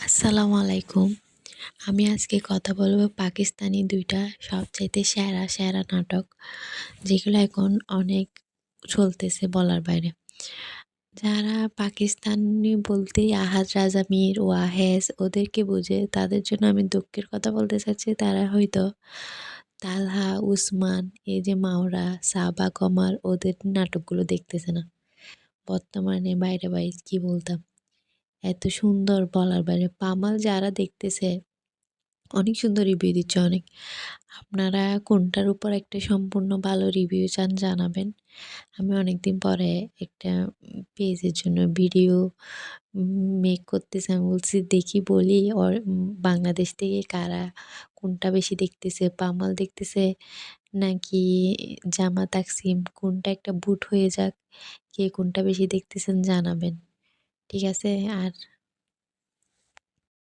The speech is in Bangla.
আসসালামু আলাইকুম। আমি আজকে কথা বলব পাকিস্তানি ২ টা সবচাইতে সেরা, সেরা নাটক যেগুলো এখন অনেক চলতেছে বলার বাইরে। যারা পাকিস্তানি বলতেই আহাদ রাজা মীর, ওয়াহেজ ওদেরকে বোঝে তাদের জন্য আমি দুঃখের কথা বলতে চাচ্ছি তারা হয়তো তালহা, উসমান, এই যে মাওরা, সাবা, কমাল ওদের নাটকগুলো দেখতেছে না। বর্তমানে বাইরে কি বলতাম? এত সুন্দর বলার বাইরে। পামাল যারা দেখতেছে অনেক সুন্দর রিভিউ দিচ্ছে অনেক। আপনারা কোনটার উপর একটা সম্পূর্ণ ভালো রিভিউ চান জানাবেন। আমি অনেকদিন পরে একটা পেজের জন্য ভিডিও মেক করতেছি। আমি বলছি দেখি বলি বাংলাদেশ থেকে কারা কোনটা বেশি দেখতেছে, পামাল দেখতেছে নাকি জামা তাকসিম কোনটা একটা বুট হয়ে যাক। কে কোনটা বেশি দেখতেছেন জানাবেন। ঠিক আছে? আর